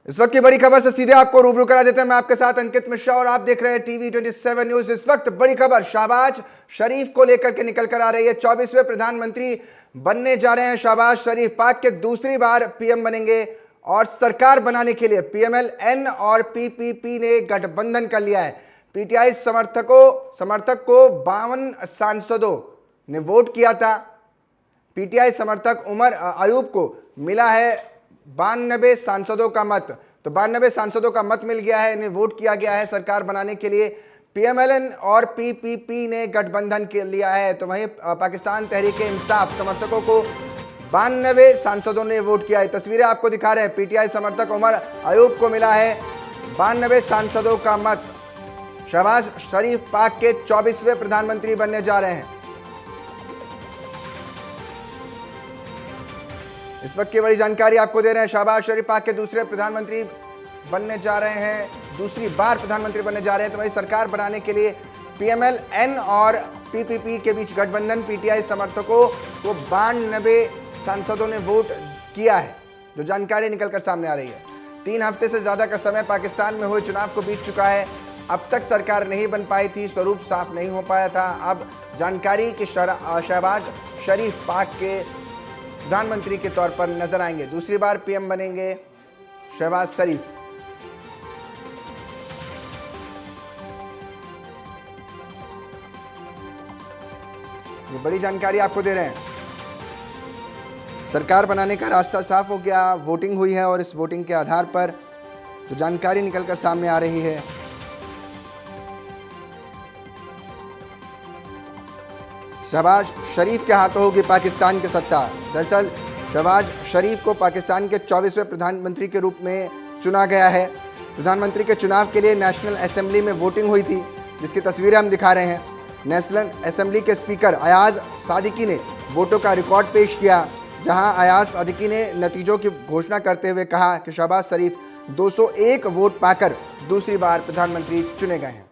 इस वक्त की बड़ी खबर से सीधे आपको रूबरू करा देते हैं। मैं आपके साथ अंकित मिश्रा और आप देख रहे हैं टीवी 27 न्यूज। इस वक्त बड़ी खबर शहबाज शरीफ को लेकर के निकल कर आ रही है। 24वें प्रधानमंत्री बनने जा रहे हैं शहबाज शरीफ। पाक के दूसरी बार पीएम बनेंगे और सरकार बनाने के लिए पीएमएल-एन और पीपीपी ने गठबंधन कर लिया है। पीटीआई समर्थक को 52 सांसदों ने वोट किया था। पीटीआई समर्थक उमर अयूब को मिला है 92 सांसदों का मत। तो 92 सांसदों का मत मिल गया है, इन्हें वोट किया गया है सरकार बनाने के लिए। पीएमएल-एन और पीपीपी ने गठबंधन कर लिया है। तो वहीं पाकिस्तान तहरीक-ए-इंसाफ समर्थकों को 92 सांसदों ने वोट किया है। तस्वीरें आपको दिखा रहे हैं। पीटीआई समर्थक उमर अयूब को मिला है 92 सांसदों का मत। शहबाज शरीफ पाक के 24वें प्रधानमंत्री बनने जा रहे हैं। इस वक्त की बड़ी जानकारी आपको दे रहे हैं। शहबाज शरीफ पाक के दूसरे प्रधानमंत्री बनने जा रहे हैं, दूसरी बार प्रधानमंत्री बनने जा रहे हैं। तो वही सरकार बनाने के लिए पीएमएल-एन और पीपीपी के बीच गठबंधन। पीटीआई समर्थकों को 92 सांसदों ने वोट किया है, जो जानकारी निकलकर सामने आ रही है। 3 हफ्ते से ज्यादा का समय पाकिस्तान में हुए चुनाव को बीत चुका है। अब तक सरकार नहीं बन पाई थी, स्वरूप साफ नहीं हो पाया था। अब जानकारी कि शहबाज शरीफ पाक के प्रधानमंत्री के तौर पर नजर आएंगे। दूसरी बार पीएम बनेंगे शहबाज शरीफ। ये बड़ी जानकारी आपको दे रहे हैं। सरकार बनाने का रास्ता साफ हो गया, वोटिंग हुई है और इस वोटिंग के आधार पर जो जानकारी निकलकर सामने आ रही है, शहबाज शरीफ के हाथों होगी पाकिस्तान की सत्ता। दरअसल शहबाज शरीफ को पाकिस्तान के 24वें प्रधानमंत्री के रूप में चुना गया है। प्रधानमंत्री के चुनाव के लिए नेशनल असेंबली में वोटिंग हुई थी, जिसकी तस्वीरें हम दिखा रहे हैं। नेशनल असेंबली के स्पीकर अयाज सादिकी ने वोटों का रिकॉर्ड पेश किया, जहां अयाज सादिकी ने नतीजों की घोषणा करते हुए कहा कि शहबाज शरीफ 201 वोट पाकर दूसरी बार प्रधानमंत्री चुने गए हैं।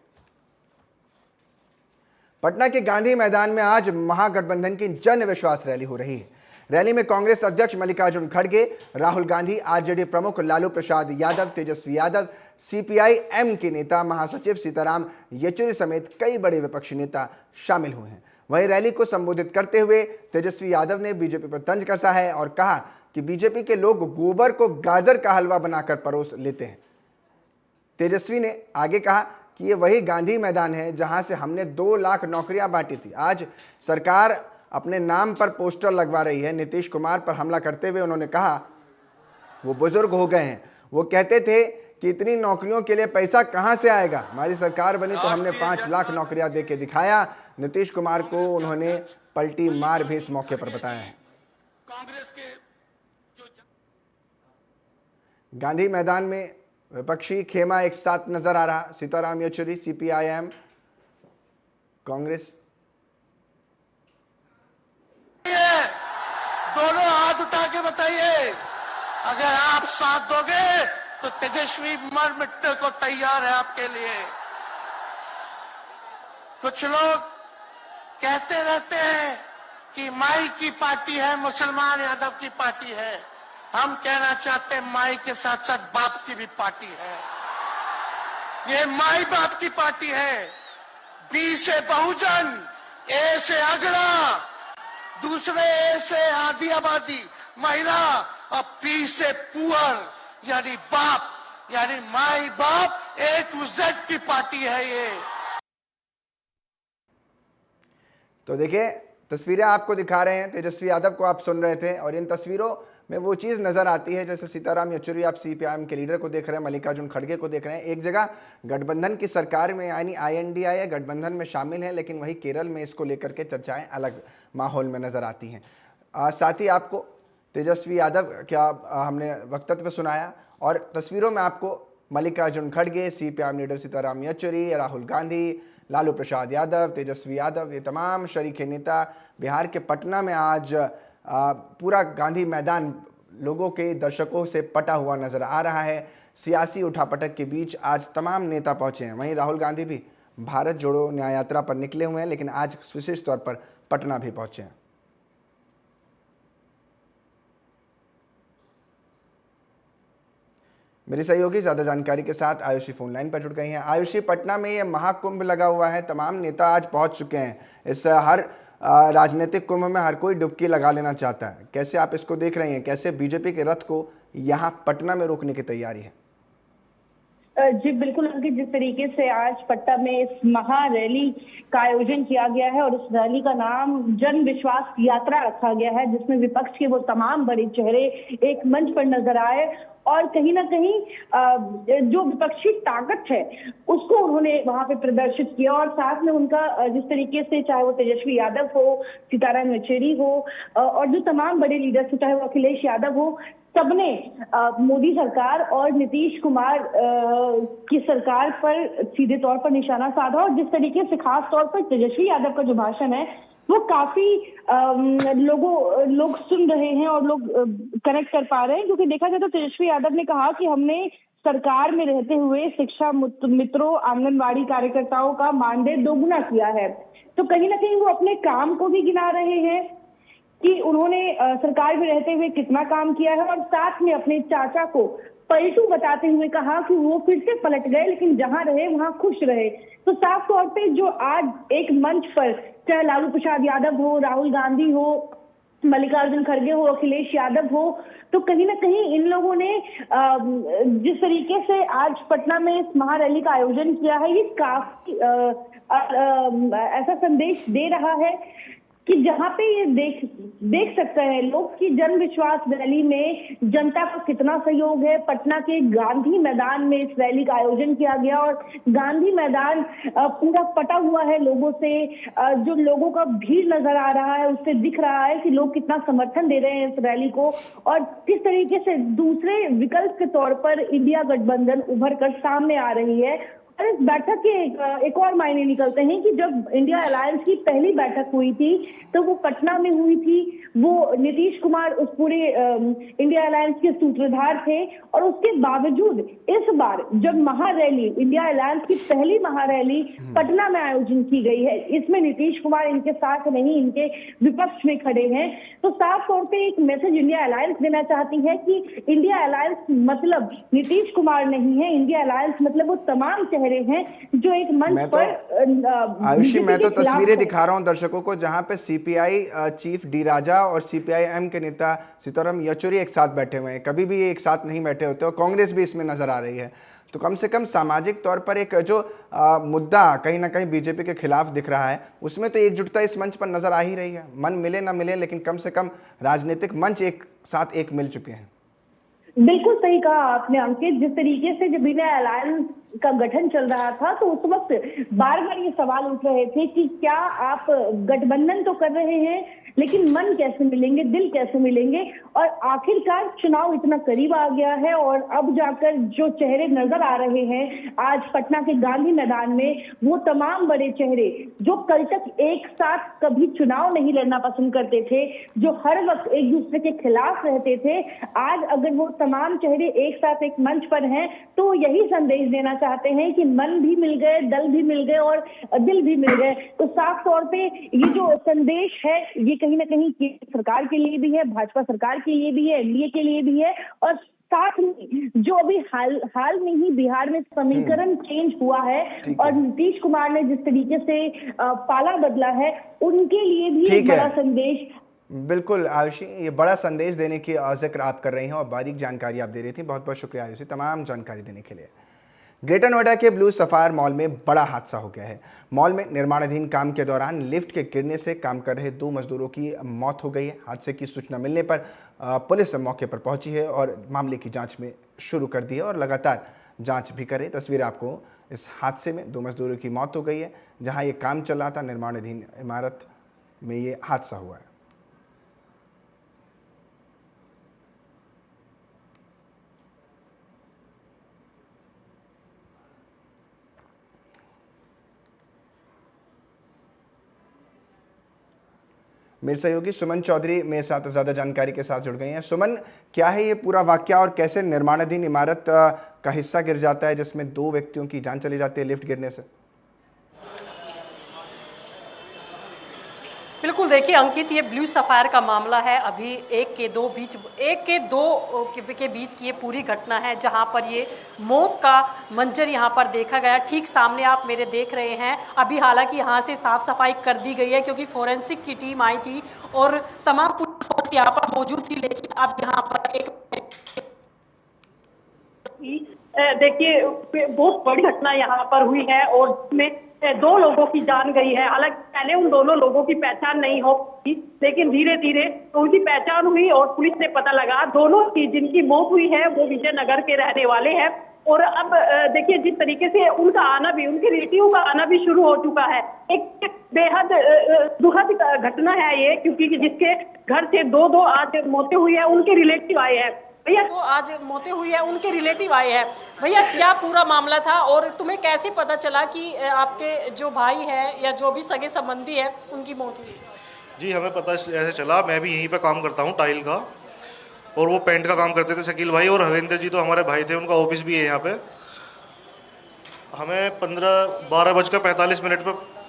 पटना के गांधी मैदान में आज महागठबंधन की जन विश्वास रैली हो रही है। रैली में कांग्रेस अध्यक्ष मल्लिकार्जुन खड़गे, राहुल गांधी, आरजेडी प्रमुख लालू प्रसाद यादव, तेजस्वी यादव, सीपीआई-एम के नेता महासचिव सीताराम येचुरी समेत कई बड़े विपक्षी नेता शामिल हुए हैं। वहीं रैली को संबोधित करते हुए तेजस्वी यादव ने बीजेपी पर तंज कसा है और कहा कि बीजेपी के लोग गोबर को गाजर का हलवा बनाकर परोस लेते हैं। तेजस्वी ने आगे कहा कि ये वही गांधी मैदान है जहां से हमने 2 लाख नौकरियां बांटी थी। आज सरकार अपने नाम पर पोस्टर लगवा रही है। नीतीश कुमार पर हमला करते हुए उन्होंने कहा वो बुजुर्ग हो गए हैं, वो कहते थे कि इतनी नौकरियों के लिए पैसा कहां से आएगा, हमारी सरकार बनी तो हमने 5 लाख नौकरियां दे के दिखाया। नीतीश कुमार को उन्होंने पलटी मार भी इस मौके पर बताया है। गांधी मैदान में विपक्षी खेमा एक साथ नजर आ रहा। सीताराम येचुरी, सीपीआई-एम, कांग्रेस। दोनों हाथ उठा के बताइए, अगर आप साथ दोगे तो तेजस्वी मर मिटने को तैयार है आपके लिए। कुछ लोग कहते रहते हैं कि माई की पार्टी है, मुसलमान यादव की पार्टी है। हम कहना चाहते हैं माई के साथ साथ बाप की भी पार्टी है। ये माई बाप की पार्टी है। बी से बहुजन, ए से अगड़ा, दूसरे ए से आधी आबादी महिला और पी से पुअर यानी बाप, यानी माई बाप, ए टू जेड की पार्टी है ये। तो देखिए, तस्वीरें आपको दिखा रहे हैं। तेजस्वी यादव को आप सुन रहे थे और इन तस्वीरों में वो चीज़ नज़र आती है, जैसे सीताराम येचुरी, आप सीपीआई-एम के लीडर को देख रहे हैं, मल्लिकार्जुन खड़गे को देख रहे हैं। एक जगह गठबंधन की सरकार में यानी आईएनडीआई है, गठबंधन में शामिल है, लेकिन वहीं केरल में इसको लेकर के चर्चाएं अलग माहौल में नज़र आती हैं। साथ ही आपको तेजस्वी यादव क्या हमने वक्तव्य सुनाया और तस्वीरों में आपको मल्लिकार्जुन खड़गे, सीपीआई-एम लीडर सीताराम येचुरी, राहुल गांधी, लालू प्रसाद यादव, तेजस्वी यादव, ये तमाम शरीके नेता बिहार के पटना में आज पूरा गांधी मैदान लोगों के, दर्शकों से पटा हुआ नजर आ रहा है। सियासी उठापटक के बीच आज तमाम नेता पहुंचे हैं। वहीं राहुल गांधी भी भारत जोड़ो न्याय यात्रा पर निकले हुए हैं, लेकिन आज विशेष तौर पर पटना भी पहुंचे हैं। मेरी सहयोगी ज़्यादा जानकारी के साथ आयुषी फोन लाइन पर जुड़ गई हैं। आयुषी, पटना में ये महाकुंभ लगा हुआ है, तमाम नेता आज पहुंच चुके हैं। इस हर राजनीतिक कुंभ में हर कोई डुबकी लगा लेना चाहता है। कैसे आप इसको देख रहे हैं? कैसे बीजेपी के रथ को यहाँ पटना में रोकने की तैयारी है? जी बिल्कुल अंकित, जिस तरीके से आज पटना में इस महा रैली का आयोजन किया गया है और इस रैली का नाम जन विश्वास यात्रा रखा गया है, जिसमें विपक्ष के वो तमाम बड़े चेहरे एक मंच पर नजर आए और कहीं ना कहीं जो विपक्षी ताकत है उसको उन्होंने वहां पे प्रदर्शित किया। और साथ में उनका जिस तरीके से, चाहे वो तेजस्वी यादव हो, सीताराम येचुरी हो और जो तमाम बड़े लीडर्स हो, चाहे वो अखिलेश यादव हो, सबने मोदी सरकार और नीतीश कुमार की सरकार पर सीधे तौर पर निशाना साधा। और जिस तरीके से खास तौर पर तेजस्वी यादव का जो भाषण है वो काफी लोग सुन रहे हैं और लोग कनेक्ट कर पा रहे हैं, क्योंकि देखा जाए तो तेजस्वी यादव ने कहा कि हमने सरकार में रहते हुए शिक्षा मित्रों, आंगनबाड़ी कार्यकर्ताओं का मानदेय दोगुना किया है। तो कहीं ना कहीं वो अपने काम को भी गिना रहे हैं कि उन्होंने सरकार में रहते हुए कितना काम किया है, और साथ में अपने चाचा को पलटू बताते हुए कहा कि वो फिर से पलट गए लेकिन जहां रहे वहां खुश रहे। तो साफ तौर पे जो आज एक मंच पर, चाहे लालू प्रसाद यादव हो, राहुल गांधी हो, मल्लिकार्जुन खड़गे हो, अखिलेश यादव हो, तो कहीं ना कहीं इन लोगों ने जिस तरीके से आज पटना में इस महारैली का आयोजन किया है, ये काफी ऐसा संदेश दे रहा है कि जहां पे ये देख सकते हैं लोग कि जन विश्वास रैली में जनता का कितना सहयोग है। पटना के गांधी मैदान में इस रैली का आयोजन किया गया और गांधी मैदान पूरा पटा हुआ है लोगों से। जो लोगों का भीड़ नजर आ रहा है उससे दिख रहा है कि लोग कितना समर्थन दे रहे हैं इस रैली को, और किस तरीके से दूसरे विकल्प के तौर पर इंडिया गठबंधन उभर कर सामने आ रही है। और इस बैठक के एक और मायने निकलते हैं कि जब इंडिया अलायंस की पहली बैठक हुई थी तो वो पटना में हुई थी। वो नीतीश कुमार उस पूरे इंडिया अलायंस के सूत्रधार थे, और उसके बावजूद इस बार जब महारैली, इंडिया अलायंस की पहली महारैली पटना में आयोजन की गई है, इसमें नीतीश कुमार इनके साथ नहीं, इनके विपक्ष में खड़े हैं। तो साफ तौर पे एक मैसेज इंडिया अलायंस देना चाहती है कि इंडिया अलायंस मतलब नीतीश कुमार नहीं है, इंडिया अलायंस मतलब वो तमाम हैं जो एक मंच पर। आयुषी, मैं तो तस्वीरें दिखा रहा हूं दर्शकों को जहां पे सीपीआई चीफ डी राजा और सीपीआई-एम के नेता सीताराम येचुरी एक साथ बैठे हुए हैं। कभी भी ये एक साथ नहीं बैठे होते और कांग्रेस भी इसमें नजर आ रही है। तो कम से कम सामाजिक तौर पर एक जो मुद्दा कहीं ना कहीं बीजेपी के खिलाफ दिख रहा है, उसमें तो एकजुटता इस मंच पर नजर आ ही रही है। मन मिले ना मिले, लेकिन कम से कम राजनीतिक मंच एक साथ एक मिल चुके हैं। बिल्कुल सही कहा आपने अंकित। जिस तरीके से जब इंडिया अलायंस का गठन चल रहा था तो उस वक्त बार बार ये सवाल उठ रहे थे कि क्या आप गठबंधन तो कर रहे हैं लेकिन मन कैसे मिलेंगे, दिल कैसे मिलेंगे। और आखिरकार चुनाव इतना करीब आ गया है और अब जाकर जो चेहरे नजर आ रहे हैं आज पटना के गांधी मैदान में, वो तमाम बड़े चेहरे जो कल तक एक साथ कभी चुनाव नहीं लड़ना पसंद करते थे, जो हर वक्त एक दूसरे के खिलाफ रहते थे, आज अगर वो तमाम चेहरे एक साथ एक मंच पर हैं तो यही संदेश देना चाहते हैं कि मन भी मिल गए, दल भी मिल गए और दिल भी मिल गए। तो साफ तौर पे ये जो संदेश है ये कहीं ना कहीं सरकार के लिए भी है, भाजपा सरकार के लिए भी है, एनडीए के लिए भी है, और साथ में जो अभी हाल में ही बिहार में समीकरण चेंज हुआ है और नीतीश कुमार ने जिस तरीके से पाला बदला है, उनके लिए भी एक बड़ा संदेश। बिल्कुल आयुषी, ये बड़ा संदेश देने की जिक्र आप कर रही हैं और बारीक जानकारी आप दे रही थी। बहुत बहुत शुक्रिया आयुषी तमाम जानकारी देने के लिए। ग्रेटर नोएडा के ब्लू सफायर मॉल में बड़ा हादसा हो गया है। मॉल में निर्माणाधीन काम के दौरान लिफ्ट के गिरने से काम कर रहे 2 मजदूरों की मौत हो गई है। हादसे की सूचना मिलने पर पुलिस मौके पर पहुंची है और मामले की जांच में शुरू कर दी है और लगातार जांच भी करे। तस्वीर आपको, इस हादसे में 2 मजदूरों की मौत हो गई है। जहां ये काम चल रहा था निर्माणाधीन इमारत में ये हादसा हुआ है। मेरे सहयोगी सुमन चौधरी मेरे साथ ज़्यादा जानकारी के साथ जुड़ गई हैं। सुमन, क्या है ये पूरा वाकया और कैसे निर्माणाधीन इमारत का हिस्सा गिर जाता है जिसमें 2 व्यक्तियों की जान चली जाती है लिफ्ट गिरने से? बिल्कुल, देखिए अंकित, ये ब्लू सफायर का मामला है। अभी एक के दो के बीच की ये पूरी घटना है, जहां पर ये मौत का मंजर यहां पर देखा गया। ठीक सामने आप मेरे देख रहे हैं। अभी हालांकि यहां से साफ सफाई कर दी गई है, क्योंकि फोरेंसिक की टीम आई थी और तमाम पुलिस फोर्स यहाँ पर मौजूद थी। लेकिन अब यहाँ पर एक देखिए बहुत बड़ी घटना यहाँ पर हुई है और इसमें 2 लोगों की जान गई है। हालांकि पहले उन दोनों लोगों की पहचान नहीं हो पाई, लेकिन धीरे धीरे उनकी पहचान हुई और पुलिस ने पता लगा दोनों की जिनकी मौत हुई है वो विजयनगर के रहने वाले हैं। और अब देखिए जिस तरीके से उनका आना भी, उनके रिलेटिव का आना भी शुरू हो चुका है। एक बेहद दुखद घटना है ये, क्योंकि जिसके घर से 2 आज मौतें हुई है उनके रिलेटिव आए हैं। भैया, तो आज मौतें हुई है, उनके रिलेटिव आए हैं। भैया, क्या पूरा मामला था और तुम्हें कैसे पता चला कि आपके जो भाई है या जो भी सगे संबंधी है उनकी मौत हुई? जी, हमें पता ऐसे चला। मैं भी यहीं पे काम करता हूँ टाइल का, और वो पेंट का काम करते थे शकील भाई, और हरिंदर जी तो हमारे भाई थे, उनका ऑफिस भी है यहाँ पे। हमें 12:45 पर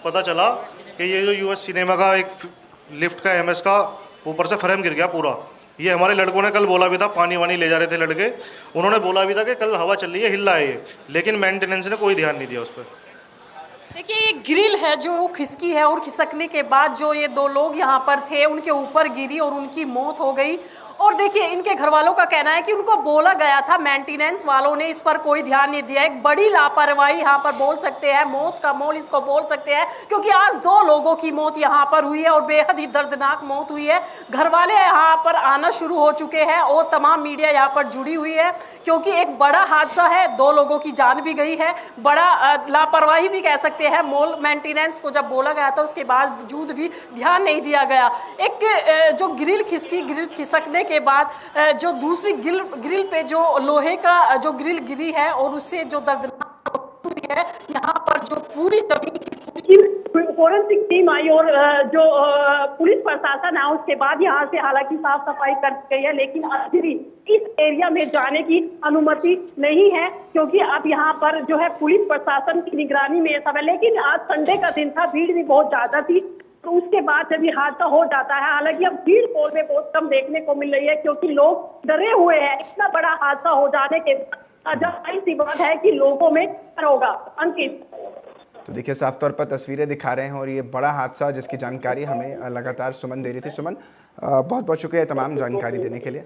पता चला कि ये जो यूएस सिनेमा का एक लिफ्ट का एमएस का ऊपर से फ्रेम गिर गया पूरा। ये हमारे लड़कों ने कल बोला भी था, पानी वानी ले जा रहे थे लड़के, उन्होंने बोला भी था कि कल हवा चल रही है, हिल रहा है ये, लेकिन मेंटेनेंस ने कोई ध्यान नहीं दिया उस पर। देखिए, ये ग्रिल है जो वो खिसकी है और खिसकने के बाद जो ये 2 लोग यहाँ पर थे उनके ऊपर गिरी और उनकी मौत हो गई। और देखिए, इनके घर वालों का कहना है कि उनको बोला गया था, मेंटेनेंस वालों ने इस पर कोई ध्यान नहीं दिया। एक बड़ी लापरवाही यहाँ पर बोल सकते हैं, मौत का मोल इसको बोल सकते हैं, क्योंकि आज 2 लोगों की मौत यहाँ पर हुई है और बेहद ही दर्दनाक मौत हुई है। घर वाले यहाँ पर आना शुरू हो चुके हैं और तमाम मीडिया यहाँ पर जुड़ी हुई है, क्योंकि एक बड़ा हादसा है, 2 लोगों की जान भी गई है। बड़ा लापरवाही भी कह सकते हैं। मोल मेंटेनेंस को जब बोला गया था उसके बावजूद भी ध्यान नहीं दिया गया। एक जो ग्रिल खिसकने के बाद जो दूसरी ग्रिल पे जो लोहे का जो ग्रिल गिरी है और उससे जो दर्दनाक हुई है, यहाँ पर जो पूरी जमीन की फोरेंसिक टीम आई और जो पुलिस प्रशासन है उसके बाद यहाँ से हालांकि साफ सफाई कर गई है, लेकिन अभी भी इस एरिया में जाने की अनुमति नहीं है, क्योंकि अब यहाँ पर जो है पुलिस प्रशासन की निगरानी में सब है। लेकिन आज संडे का दिन था, भीड़ भी बहुत ज्यादा थी, तो उसके बाद जब ये हादसा हो जाता है, हालांकि अब भीड़ पोल में बहुत कम देखने को मिल रही है, क्योंकि लोग डरे हुए हैं। इतना बड़ा हादसा हो जाने के बाद जाहिर सी बात है कि लोगों में डर होगा। अंकित, तो देखिए, साफ तौर पर तस्वीरें दिखा रहे हैं और ये बड़ा हादसा जिसकी जानकारी हमें लगातार सुमन दे रही थी। सुमन, बहुत बहुत शुक्रिया तमाम जानकारी देने के लिए।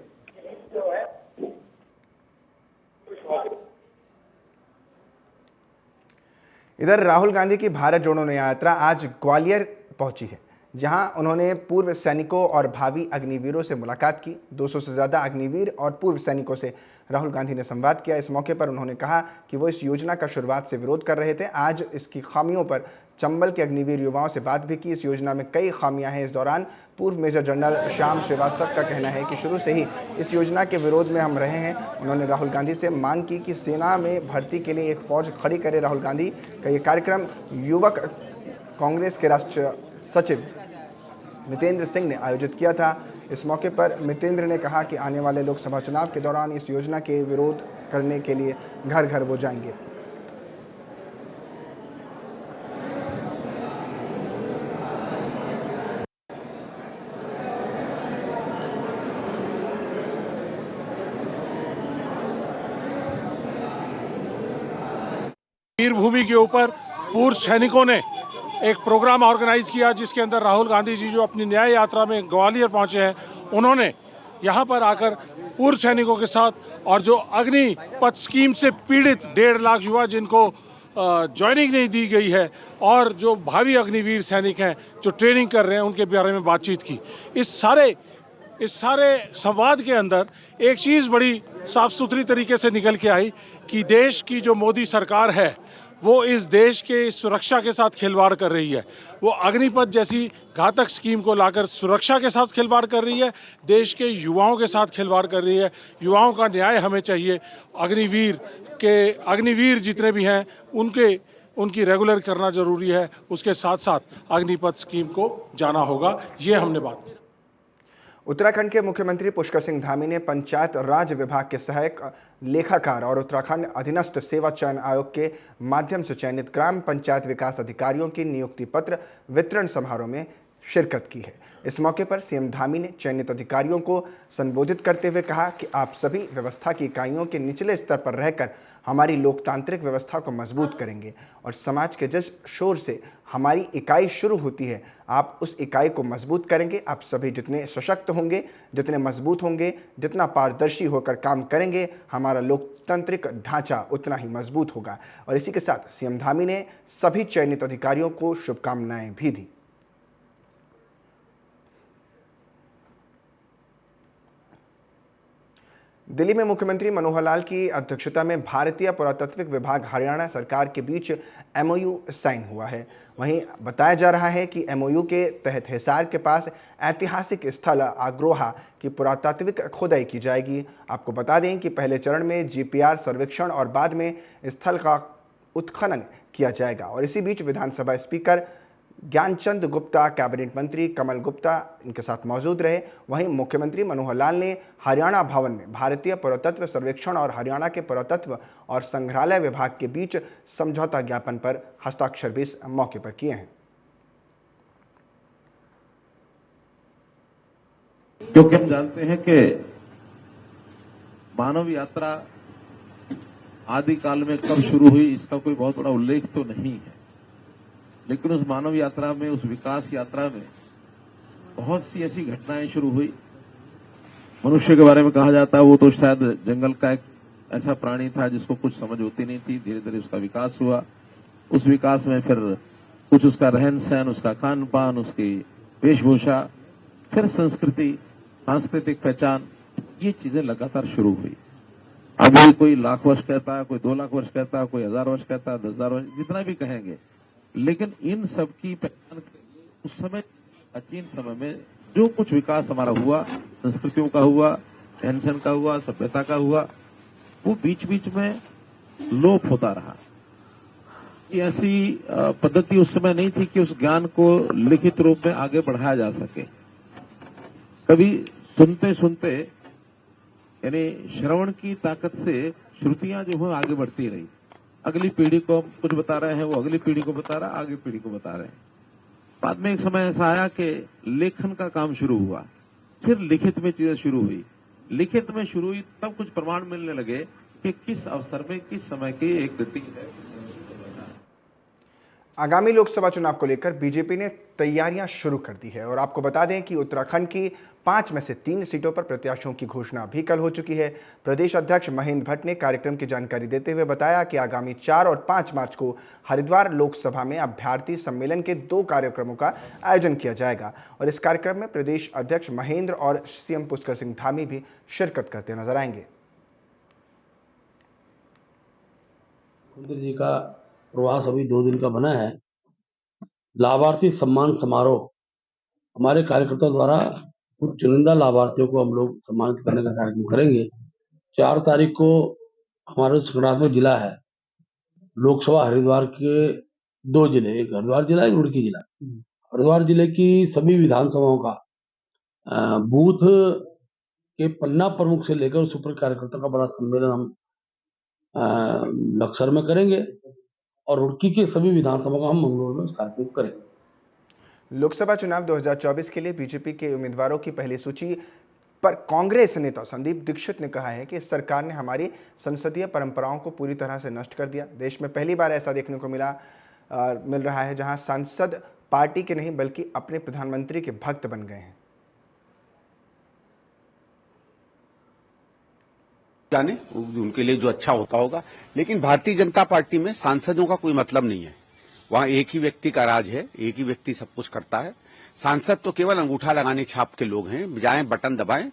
इधर राहुल गांधी की भारत जोड़ो यात्रा आज ग्वालियर पहुंची है, जहां उन्होंने पूर्व सैनिकों और भावी अग्निवीरों से मुलाकात की। 200 से ज़्यादा अग्निवीर और पूर्व सैनिकों से राहुल गांधी ने संवाद किया। इस मौके पर उन्होंने कहा कि वो इस योजना का शुरुआत से विरोध कर रहे थे। आज इसकी खामियों पर चंबल के अग्निवीर युवाओं से बात भी की। इस योजना में कई खामियां हैं। इस दौरान पूर्व मेजर जनरल श्याम श्रीवास्तव का कहना है कि शुरू से ही इस योजना के विरोध में हम रहे हैं। उन्होंने राहुल गांधी से मांग की कि सेना में भर्ती के लिए एक फौज खड़ी करे। राहुल गांधी का ये कार्यक्रम युवक कांग्रेस के राष्ट्रीय सचिव मितेंद्र सिंह ने आयोजित किया था। इस मौके पर मितेंद्र ने कहा कि आने वाले लोकसभा चुनाव के दौरान इस योजना के विरोध करने के लिए घर घर वो जाएंगे। वीर भूमि के ऊपर पूर्व सैनिकों ने एक प्रोग्राम ऑर्गेनाइज किया, जिसके अंदर राहुल गांधी जी जो अपनी न्याय यात्रा में ग्वालियर पहुंचे हैं, उन्होंने यहां पर आकर पूर्व सैनिकों के साथ और जो अग्निपथ स्कीम से पीड़ित 1.5 लाख युवा जिनको ज्वाइनिंग नहीं दी गई है और जो भावी अग्निवीर सैनिक हैं जो ट्रेनिंग कर रहे हैं, उनके बारे में बातचीत की। इस सारे संवाद के अंदर एक चीज़ बड़ी साफ सुथरी तरीके से निकल के आई कि देश की जो मोदी सरकार है वो इस देश के सुरक्षा के साथ खिलवाड़ कर रही है। वो अग्निपथ जैसी घातक स्कीम को लाकर सुरक्षा के साथ खिलवाड़ कर रही है, देश के युवाओं के साथ खिलवाड़ कर रही है। युवाओं का न्याय हमें चाहिए। अग्निवीर जितने भी हैं उनकी रेगुलर करना जरूरी है। उसके साथ साथ अग्निपथ स्कीम को जाना होगा। ये हमने बात की। उत्तराखंड के मुख्यमंत्री पुष्कर सिंह धामी ने पंचायत राज विभाग के सहायक लेखाकार और उत्तराखंड अधीनस्थ सेवा चयन आयोग के माध्यम से चयनित ग्राम पंचायत विकास अधिकारियों की नियुक्ति पत्र वितरण समारोह में शिरकत की है। इस मौके पर सीएम धामी ने चयनित अधिकारियों को संबोधित करते हुए कहा कि आप सभी व्यवस्था की इकाइयों के निचले स्तर पर रहकर हमारी लोकतांत्रिक व्यवस्था को मजबूत करेंगे और समाज के जिस शोर से हमारी इकाई शुरू होती है, आप उस इकाई को मजबूत करेंगे। आप सभी जितने सशक्त होंगे, जितने मजबूत होंगे, जितना पारदर्शी होकर काम करेंगे, हमारा लोकतांत्रिक ढांचा उतना ही मजबूत होगा। और इसी के साथ सीएम धामी ने सभी चयनित अधिकारियों को शुभकामनाएं भी दी। दिल्ली में मुख्यमंत्री मनोहर लाल की अध्यक्षता में भारतीय पुरातत्विक विभाग हरियाणा सरकार के बीच एमओयू साइन हुआ है। वहीं बताया जा रहा है कि एमओयू के तहत हिसार के पास ऐतिहासिक स्थल आग्रोहा की पुरातात्विक खुदाई की जाएगी। आपको बता दें कि पहले चरण में जीपीआर सर्वेक्षण और बाद में स्थल का उत्खनन किया जाएगा। और इसी बीच विधानसभा स्पीकर ज्ञानचंद गुप्ता, कैबिनेट मंत्री कमल गुप्ता इनके साथ मौजूद रहे। वहीं मुख्यमंत्री मनोहर लाल ने हरियाणा भवन में भारतीय पुरातत्व सर्वेक्षण और हरियाणा के पुरातत्व और संग्रहालय विभाग के बीच समझौता ज्ञापन पर हस्ताक्षर भी इस मौके पर किए हैं। क्योंकि हम जानते हैं कि मानव यात्रा आदिकाल में कब शुरू हुई, इसका कोई बहुत बड़ा उल्लेख तो नहीं है, लेकिन उस मानव यात्रा में, उस विकास यात्रा में बहुत सी ऐसी घटनाएं शुरू हुई। मनुष्य के बारे में कहा जाता है वो तो शायद जंगल का एक ऐसा प्राणी था जिसको कुछ समझ होती नहीं थी। धीरे धीरे उसका विकास हुआ। उस विकास में फिर कुछ उसका रहन सहन, उसका खान पान, उसकी वेशभूषा, फिर संस्कृति, सांस्कृतिक पहचान, ये चीजें लगातार शुरू हुई। अभी कोई लाख वर्ष कहता है, कोई 2 लाख वर्ष कहता है, कोई 1000 वर्ष कहता है, 10,000 वर्ष, जितना भी कहेंगे, लेकिन इन सब की पहचान के लिए उस समय प्राचीन समय में जो कुछ विकास हमारा हुआ, संस्कृतियों का हुआ, रहन सहन का हुआ, सभ्यता का हुआ, वो बीच बीच में लोप होता रहा। ऐसी पद्धति उस समय नहीं थी कि उस ज्ञान को लिखित रूप में आगे बढ़ाया जा सके। कभी सुनते सुनते, यानी श्रवण की ताकत से श्रुतियां जो है आगे बढ़ती रही। अगली पीढ़ी को कुछ बता रहे हैं, वो अगली पीढ़ी को बता रहा है, आगे पीढ़ी को बता रहे हैं। बाद में एक समय ऐसा आया कि लेखन का काम शुरू हुआ, फिर लिखित में चीजें शुरू हुई। लिखित में शुरू हुई तब कुछ प्रमाण मिलने लगे कि किस अवसर में किस समय की एक गति है। आगामी लोकसभा चुनाव को लेकर बीजेपी ने तैयारियां शुरू कर दी है। और आपको बता दें कि उत्तराखंड की 5 में से 3 सीटों पर प्रत्याशियों की घोषणा भी कल हो चुकी है। प्रदेश अध्यक्ष महेंद्र भट्ट ने कार्यक्रम की जानकारी देते हुए बताया कि आगामी 4 और 5 मार्च को हरिद्वार लोकसभा में अभ्यर्थी सम्मेलन के 2 कार्यक्रमों का आयोजन किया जाएगा। और इस कार्यक्रम में प्रदेश अध्यक्ष महेंद्र और सीएम पुष्कर सिंह धामी भी शिरकत करते नजर आएंगे। मुख्यमंत्री जी का प्रवास अभी 2 दिन का बना है। लाभार्थी सम्मान समारोह हमारे कार्यकर्ताओं द्वारा कुछ चुनिंदा लाभार्थियों को हम लोग सम्मानित करने का कार्यक्रम करेंगे। 4 तारीख को हमारा संगठनात्मक जिला है लोकसभा हरिद्वार के 2 जिले, एक हरिद्वार जिला, एक रुड़की जिला। हरिद्वार जिले की सभी विधानसभाओं का बूथ के पन्ना प्रमुख से लेकर सुपर कार्यकर्ताओं का बड़ा सम्मेलन हम लक्सर में करेंगे और रुड़की के सभी विधानसभा का हम मंगलौर में कार्यक्रम करेंगे। लोकसभा चुनाव 2024 के लिए बीजेपी के उम्मीदवारों की पहली सूची पर कांग्रेस नेता संदीप दीक्षित ने कहा है कि इस सरकार ने हमारी संसदीय परंपराओं को पूरी तरह से नष्ट कर दिया। देश में पहली बार ऐसा देखने को मिल रहा है जहां सांसद पार्टी के नहीं बल्कि अपने प्रधानमंत्री के भक्त बन गए हैं। जाने उनके लिए जो अच्छा होता होगा, लेकिन भारतीय जनता पार्टी में सांसदों का कोई मतलब नहीं है। वहां एक ही व्यक्ति का राज है, एक ही व्यक्ति सब कुछ करता है। सांसद तो केवल अंगूठा लगाने छाप के लोग हैं, जाएं बटन दबाएं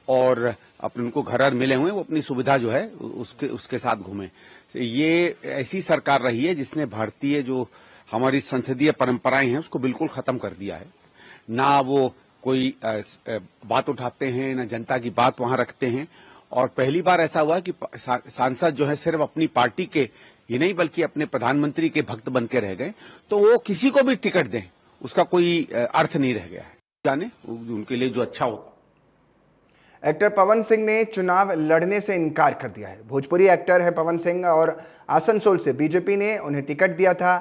और अपने उनको घर मिले हुए वो अपनी सुविधा जो है उसके साथ घूमें। ये ऐसी सरकार रही है जिसने भारतीय जो हमारी संसदीय परंपराएं हैं उसको बिल्कुल खत्म कर दिया है। ना वो कोई बात उठाते हैं, ना जनता की बात वहां रखते हैं। और पहली बार ऐसा हुआ कि सांसद जो है सिर्फ अपनी पार्टी के ही नहीं बल्कि अपने प्रधानमंत्री के भक्त बन के रह गए, तो वो किसी को भी टिकट दें उसका कोई अर्थ नहीं रह गया है। जाने उनके लिए जो अच्छा हो। एक्टर पवन सिंह ने चुनाव लड़ने से इनकार कर दिया है। भोजपुरी एक्टर है पवन सिंह और आसनसोल से बीजेपी ने उन्हें टिकट दिया था।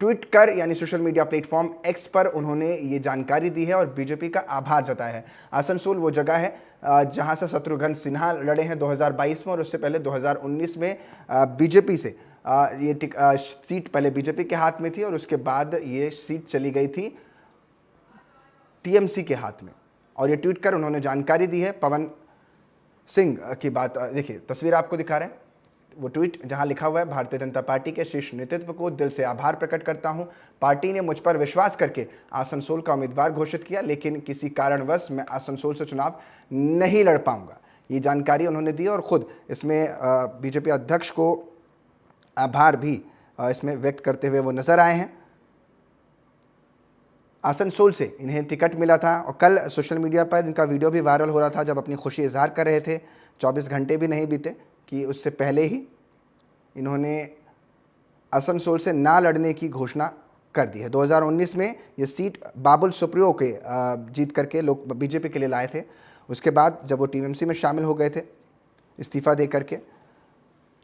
ट्वीट कर यानी सोशल मीडिया प्लेटफॉर्म एक्स पर उन्होंने ये जानकारी दी है और बीजेपी का आभार जताया है। आसनसोल वो जगह है जहां से शत्रुघ्न सिन्हा लड़े हैं 2022 में और उससे पहले 2019 में बीजेपी से ये सीट पहले बीजेपी के हाथ में थी और उसके बाद ये सीट चली गई थी टीएमसी के हाथ में। और ये ट्वीट कर उन्होंने जानकारी दी है। पवन सिंह की बात देखिए, तस्वीर आपको दिखा रहे हैं वो ट्वीट जहां लिखा हुआ है, भारतीय जनता पार्टी के शीर्ष नेतृत्व को दिल से आभार प्रकट करता हूं। पार्टी ने मुझ पर विश्वास करके आसनसोल का उम्मीदवार घोषित किया, लेकिन किसी कारणवश मैं आसनसोल से चुनाव नहीं लड़ पाऊंगा। ये जानकारी उन्होंने दी और खुद इसमें बीजेपी अध्यक्ष को आभार भी इसमें व्यक्त करते हुए वो नजर आए हैं। आसनसोल से इन्हें टिकट मिला था और कल सोशल मीडिया पर इनका वीडियो भी वायरल हो रहा था जब अपनी खुशी इजहार कर रहे थे। 24 घंटे भी नहीं बीते कि उससे पहले ही इन्होंने आसनसोल से ना लड़ने की घोषणा कर दी है। 2019 में ये सीट बाबुल सुप्रियो के जीत करके लोग बीजेपी के लिए लाए थे। उसके बाद जब वो टीएमसी में शामिल हो गए थे इस्तीफा दे करके,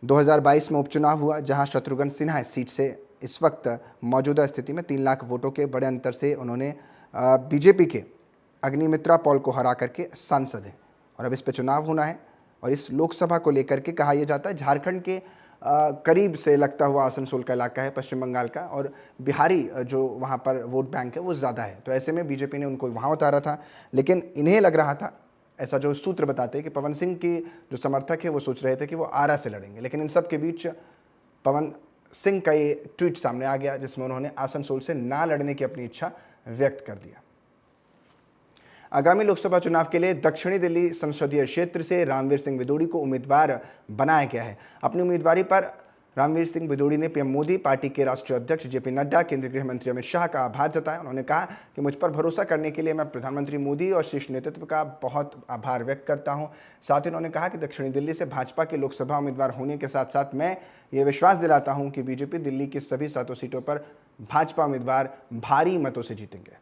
2022 में उपचुनाव हुआ जहां शत्रुघ्न सिन्हा इस सीट से इस वक्त मौजूदा स्थिति में 3 लाख वोटों के बड़े अंतर से उन्होंने बीजेपी के अग्निमित्रा पॉल को हरा करके सांसद हैं और अब इस पे चुनाव होना है। और इस लोकसभा को लेकर के कहा यह जाता है झारखंड के करीब से लगता हुआ आसनसोल का इलाका है, पश्चिम बंगाल का, और बिहारी जो वहाँ पर वोट बैंक है वो ज़्यादा है। तो ऐसे में बीजेपी ने उनको वहाँ उतारा था, लेकिन इन्हें लग रहा था, ऐसा जो सूत्र बताते हैं कि पवन सिंह के जो समर्थक है वो सोच रहे थे कि वो आरा से लड़ेंगे, लेकिन इन सब के बीच पवन सिंह का ये ट्वीट सामने आ गया जिसमें उन्होंने आसनसोल से ना लड़ने की अपनी इच्छा व्यक्त कर दिया। आगामी लोकसभा चुनाव के लिए दक्षिणी दिल्ली संसदीय क्षेत्र से रामवीर सिंह विदोड़ी को उम्मीदवार बनाया गया है। अपनी उम्मीदवारी पर रामवीर सिंह विदोड़ी ने पीएम मोदी, पार्टी के राष्ट्रीय अध्यक्ष जेपी नड्डा, केंद्रीय गृह मंत्री अमित शाह का आभार जताया। उन्होंने कहा कि मुझ पर भरोसा करने के लिए मैं प्रधानमंत्री मोदी और शीर्ष नेतृत्व का बहुत आभार व्यक्त करता हूं। साथ ही उन्होंने कहा कि दक्षिणी दिल्ली से भाजपा के लोकसभा उम्मीदवार होने के साथ साथ मैं ये विश्वास दिलाता हूं कि बीजेपी दिल्ली की सभी 7 सीटों पर भाजपा उम्मीदवार भारी मतों से जीतेंगे।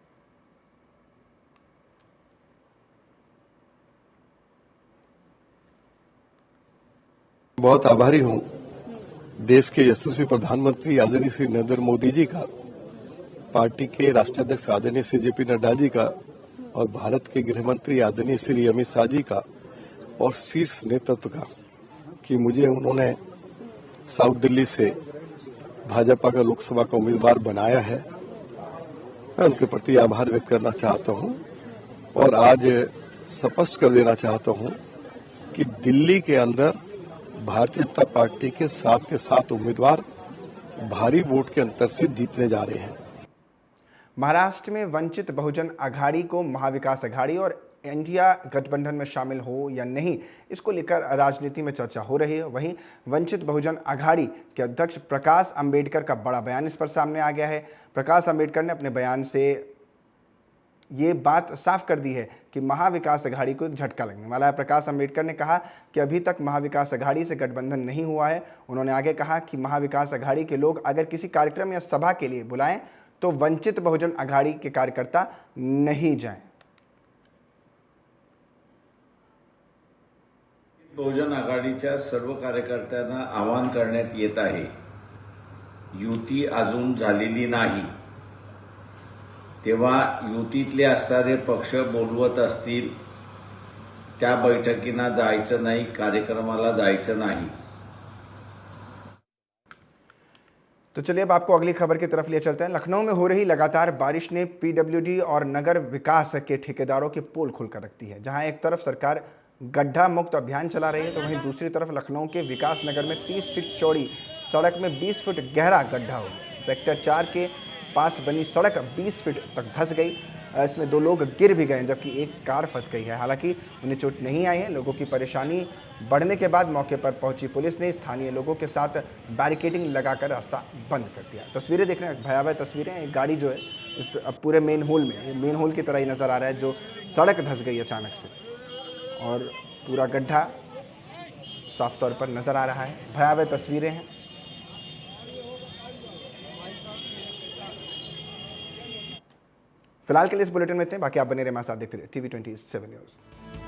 बहुत आभारी हूं देश के यशस्वी प्रधानमंत्री आदरणीय श्री नरेंद्र मोदी जी का, पार्टी के राष्ट्रीय अध्यक्ष आदरणीय श्री जेपी नड्डा जी का और भारत के गृह मंत्री आदरणीय श्री अमित शाह जी का और शीर्ष नेतृत्व का कि मुझे उन्होंने साउथ दिल्ली से भाजपा का लोकसभा का उम्मीदवार बनाया है। मैं उनके प्रति आभार व्यक्त करना चाहता हूं और आज स्पष्ट कर देना चाहता हूं कि दिल्ली के अंदर भारतीय जनता पार्टी के 7 उम्मीदवार भारी वोट के अंतर से जीतने जा रहे हैं। महाराष्ट्र में वंचित बहुजन अघाड़ी को महाविकास अघाड़ी और इंडिया गठबंधन में शामिल हो या नहीं, इसको लेकर राजनीति में चर्चा हो रही है। वहीं वंचित बहुजन अघाड़ी के अध्यक्ष प्रकाश अंबेडकर का बड़ा बयान इस पर सामने आ गया है। प्रकाश अंबेडकर ने अपने बयान से ये बात साफ कर दी है कि महाविकास अघाड़ी को एक झटका लगने वाला है। प्रकाश अंबेडकर ने कहा कि अभी तक महाविकास अघाड़ी से गठबंधन नहीं हुआ है। उन्होंने आगे कहा कि महाविकास अघाड़ी के लोग अगर किसी कार्यक्रम या सभा के लिए बुलाएं तो वंचित बहुजन अघाड़ी के कार्यकर्ता नहीं जाएं। बहुजन आघाडीच्या सर्व कार्यकर्त्यांना आवाहन करण्यात येत आहे, युती अजून झालेली नाही, तेव्हा युतीतले असणारे पक्ष बोलवत असतील त्या बैठकींना जायचं नाही, कार्यक्रमाला जायचं नाही। तो चलिए अब आपको अगली खबर की तरफ ले चलते हैं। लखनऊ में हो रही लगातार बारिश ने पीडब्ल्यूडी और नगर विकास के ठेकेदारों की पोल खोलकर रख दी है। जहां एक तरफ सरकार गड्ढा मुक्त अभियान चला रही है तो वहीं दूसरी तरफ लखनऊ के विकास नगर में 30 फीट चौड़ी सड़क में 20 फीट गहरा गड्ढा हो गया। सेक्टर 4 के पास बनी सड़क 20 फीट तक धंस गई। इसमें 2 लोग गिर भी गए जबकि एक कार फंस गई है। हालांकि उन्हें चोट नहीं आई है। लोगों की परेशानी बढ़ने के बाद मौके पर पहुंची पुलिस ने स्थानीय लोगों के साथ बैरिकेडिंग लगाकर रास्ता बंद कर दिया। तस्वीरें देख रहे हैं, भयावह तस्वीरें। एक गाड़ी जो है इस पूरे मेन होल में, मेन होल की तरह ही नज़र आ रहा है, जो सड़क धंस गई अचानक से और पूरा गड्ढा साफ तौर पर नज़र आ रहा है। भयावह तस्वीरें हैं। फिलहाल के लिए इस बुलेटिन में इतने, बाकी आप बने रहे हमारे साथ देखते रहिए TV27 न्यूज़।